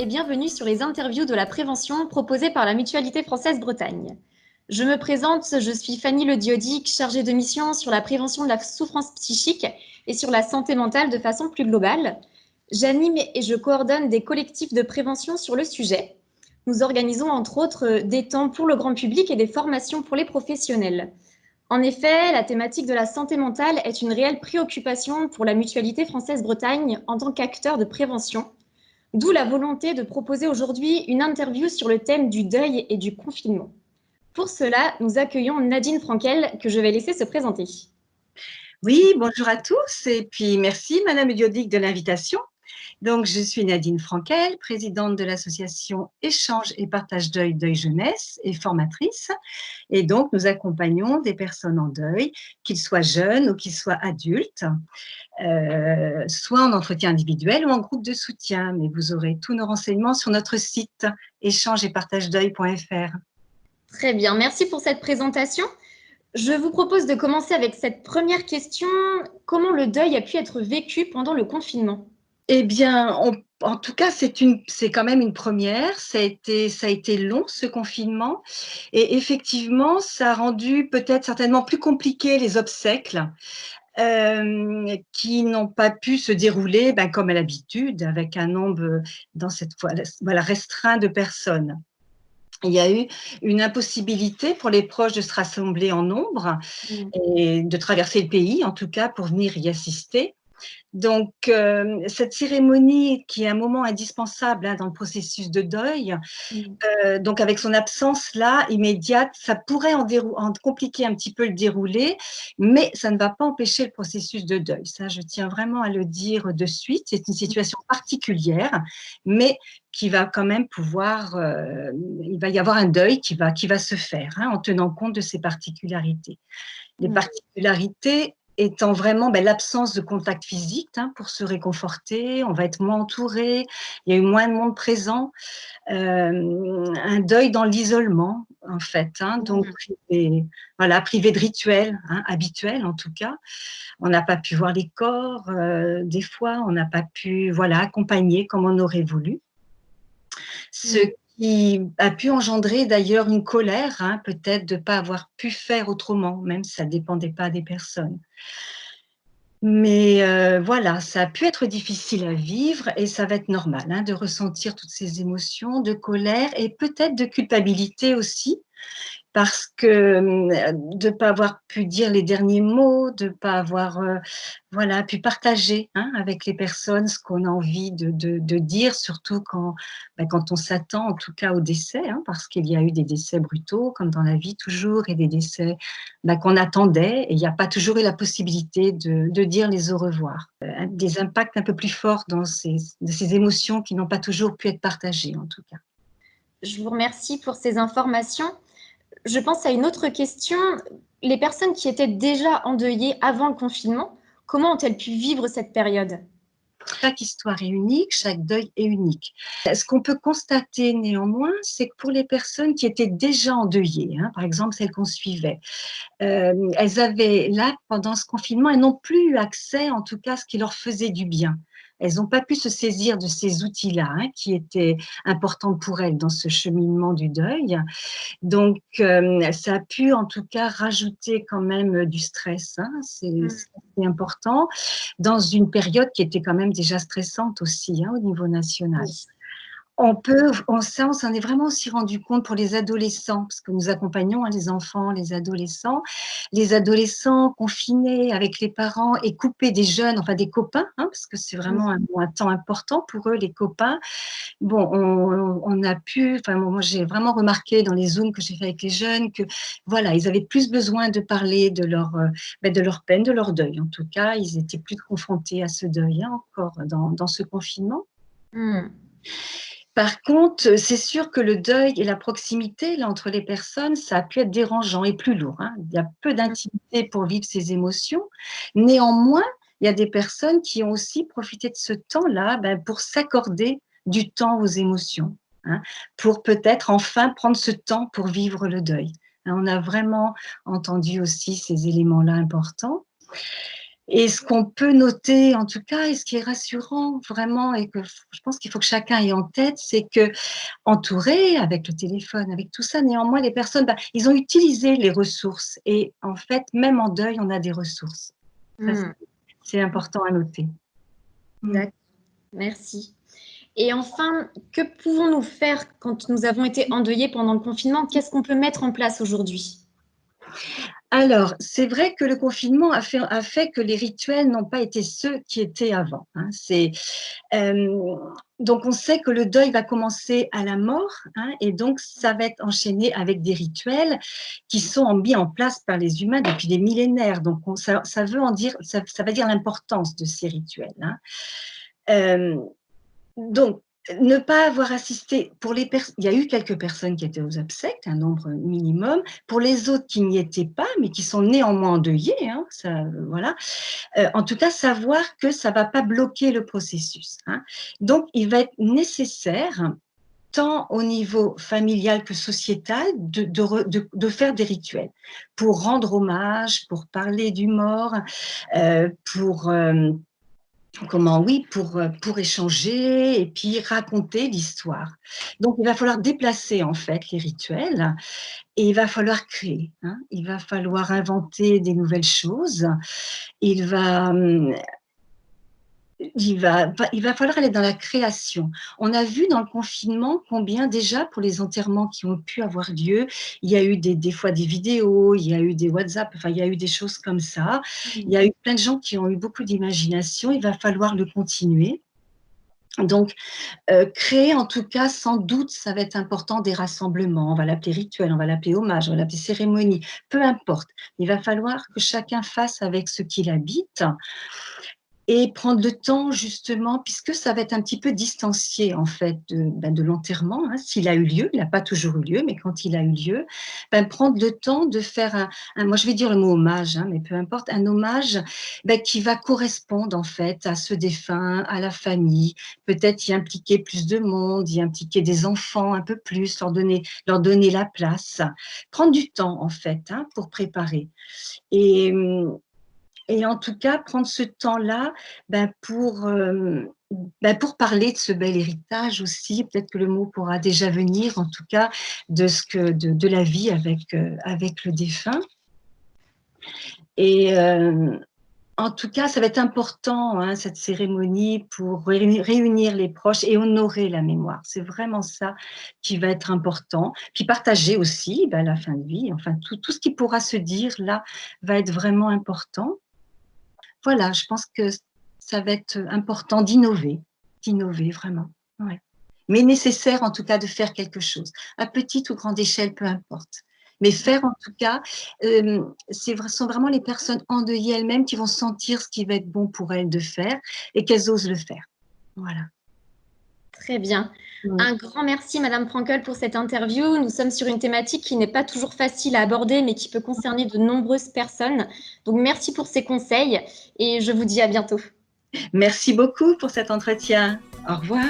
bienvenue sur les interviews de la prévention proposées par la Mutualité française Bretagne. Je me présente, je suis Fanny Le Diodic, chargée de mission sur la prévention de la souffrance psychique et sur la santé mentale de façon plus globale. J'anime et je coordonne des collectifs de prévention sur le sujet. Nous organisons entre autres des temps pour le grand public et des formations pour les professionnels. En effet, la thématique de la santé mentale est une réelle préoccupation pour la Mutualité française Bretagne en tant qu'acteur de prévention. D'où la volonté de proposer aujourd'hui une interview sur le thème du deuil et du confinement. Pour cela, nous accueillons Nadine Frankel, que je vais laisser se présenter. Oui, bonjour à tous et puis merci Madame Diodic de l'invitation. Donc je suis Nadine Frankel, présidente de l'association Échange et Partage Deuil Deuil Jeunesse et formatrice. Et donc nous accompagnons des personnes en deuil, qu'ils soient jeunes ou qu'ils soient adultes, soit en entretien individuel ou en groupe de soutien. Mais vous aurez tous nos renseignements sur notre site échange-et-partage-deuil.fr. Très bien, merci pour cette présentation. Je vous propose de commencer avec cette première question. Comment le deuil a pu être vécu pendant le confinement ? Eh bien, en tout cas, c'est quand même une première. Ça a été long, ce confinement. Et effectivement, ça a rendu peut-être certainement plus compliqué les obsèques qui n'ont pas pu se dérouler comme à l'habitude, avec un nombre, dans cette fois, voilà, restreint de personnes. Il y a eu une impossibilité pour les proches de se rassembler en nombre et de traverser le pays, en tout cas, pour venir y assister. Donc, cette cérémonie qui est un moment indispensable dans le processus de deuil, donc avec son absence là immédiate, ça pourrait en compliquer un petit peu le déroulé, mais ça ne va pas empêcher le processus de deuil. Ça, je tiens vraiment à le dire de suite. C'est une situation particulière, mais qui va quand même pouvoir, il va y avoir un deuil qui va se faire en tenant compte de ces particularités. Les particularités étant vraiment l'absence de contact physique pour se réconforter, on va être moins entouré, il y a eu moins de monde présent, un deuil dans l'isolement en fait, donc privé de rituels habituels en tout cas. On n'a pas pu voir les corps, des fois on n'a pas pu accompagner comme on aurait voulu. Ce qui a pu engendrer d'ailleurs une colère, peut-être de ne pas avoir pu faire autrement, même si ça ne dépendait pas des personnes. Mais ça a pu être difficile à vivre et ça va être normal de ressentir toutes ces émotions de colère et peut-être de culpabilité aussi, parce que de ne pas avoir pu dire les derniers mots, de ne pas avoir pu partager avec les personnes ce qu'on a envie de dire, surtout quand on s'attend en tout cas au décès, parce qu'il y a eu des décès brutaux, comme dans la vie toujours, et des décès qu'on attendait, et il n'y a pas toujours eu la possibilité de dire les au revoir. Des impacts un peu plus forts de ces émotions qui n'ont pas toujours pu être partagées en tout cas. Je vous remercie pour ces informations. Je pense à une autre question. Les personnes qui étaient déjà endeuillées avant le confinement, comment ont-elles pu vivre cette période ? Chaque histoire est unique, chaque deuil est unique. Ce qu'on peut constater néanmoins, c'est que pour les personnes qui étaient déjà endeuillées, par exemple celles qu'on suivait, elles avaient là, pendant ce confinement, elles n'ont plus eu accès, en tout cas, à ce qui leur faisait du bien. Elles n'ont pas pu se saisir de ces outils-là qui étaient importants pour elles dans ce cheminement du deuil. Donc, ça a pu en tout cas rajouter quand même du stress, c'est important, dans une période qui était quand même déjà stressante aussi au niveau national. On s'en est vraiment aussi rendu compte pour les adolescents, parce que nous accompagnons les enfants, les adolescents confinés avec les parents et coupés des jeunes, enfin des copains, parce que c'est vraiment un temps important pour eux, les copains. Bon, on a pu, moi j'ai vraiment remarqué dans les Zooms que j'ai fait avec les jeunes que ils avaient plus besoin de parler de leur peine, de leur deuil. En tout cas, ils étaient plus confrontés à ce deuil encore dans ce confinement. Par contre, c'est sûr que le deuil et la proximité là, entre les personnes, ça a pu être dérangeant et plus lourd. Il y a peu d'intimité pour vivre ces émotions. Néanmoins, il y a des personnes qui ont aussi profité de ce temps-là pour s'accorder du temps aux émotions, pour peut-être enfin prendre ce temps pour vivre le deuil. On a vraiment entendu aussi ces éléments-là importants. Et ce qu'on peut noter, en tout cas, et ce qui est rassurant vraiment, et que je pense qu'il faut que chacun ait en tête, c'est que entouré avec le téléphone, avec tout ça, néanmoins, les personnes, ils ont utilisé les ressources. Et en fait, même en deuil, on a des ressources. Ça, Mmh. c'est important à noter. D'accord, merci. Et enfin, que pouvons-nous faire quand nous avons été endeuillés pendant le confinement? Qu'est-ce qu'on peut mettre en place aujourd'hui? Alors, c'est vrai que le confinement a fait que les rituels n'ont pas été ceux qui étaient avant, hein. Donc on sait que le deuil va commencer à la mort, hein, et donc ça va être enchaîné avec des rituels qui sont mis en place par les humains depuis des millénaires. Donc ça veut en dire, ça va dire l'importance de ces rituels, hein. Hem, donc ne pas avoir assisté, pour les personnes, il y a eu quelques personnes qui étaient aux obsèques, un nombre minimum. Pour les autres qui n'y étaient pas, mais qui sont néanmoins endeuillés, hein, ça, voilà. En tout cas, savoir que ça ne va pas bloquer le processus, hein. Donc, il va être nécessaire, tant au niveau familial que sociétal, de faire des rituels pour rendre hommage, pour parler du mort, pour pour échanger et puis raconter l'histoire. Donc, il va falloir déplacer en fait les rituels, et il va falloir créer, hein. Il va falloir inventer des nouvelles choses. Il va, il va falloir aller dans la création. On a vu dans le confinement combien déjà, pour les enterrements qui ont pu avoir lieu, il y a eu des fois des vidéos, il y a eu des WhatsApp, enfin il y a eu des choses comme ça. Il y a eu plein de gens qui ont eu beaucoup d'imagination, il va falloir le continuer. Donc, créer, en tout cas, sans doute, ça va être important, des rassemblements. On va l'appeler rituel, on va l'appeler hommage, on va l'appeler cérémonie, peu importe. Il va falloir que chacun fasse avec ce qu'il habite, et prendre le temps, justement, puisque ça va être un petit peu distancié en fait de l'enterrement, hein, s'il a eu lieu. Il n'a pas toujours eu lieu, mais quand il a eu lieu, prendre le temps de faire moi je vais dire le mot hommage, hein, mais peu importe, un hommage qui va correspondre en fait à ce défunt, à la famille, peut-être y impliquer plus de monde, y impliquer des enfants un peu plus, leur donner la place, prendre du temps en fait, hein, pour préparer. Et et en tout cas, prendre ce temps-là, pour parler de ce bel héritage aussi. Peut-être que le mot pourra déjà venir, en tout cas, de la vie avec le défunt. Et en tout cas, ça va être important, hein, cette cérémonie, pour réunir les proches et honorer la mémoire. C'est vraiment ça qui va être important. Puis partager aussi la fin de vie, enfin tout ce qui pourra se dire là va être vraiment important. Voilà, je pense que ça va être important d'innover vraiment, ouais. Mais nécessaire en tout cas de faire quelque chose, à petite ou grande échelle, peu importe. Mais faire en tout cas, sont vraiment les personnes endeuillées elles-mêmes qui vont sentir ce qui va être bon pour elles de faire, et qu'elles osent le faire. Voilà. Très bien. Ouais. Un grand merci, Madame Frankel, pour cette interview. Nous sommes sur une thématique qui n'est pas toujours facile à aborder, mais qui peut concerner de nombreuses personnes. Donc, merci pour ces conseils et je vous dis à bientôt. Merci beaucoup pour cet entretien. Au revoir.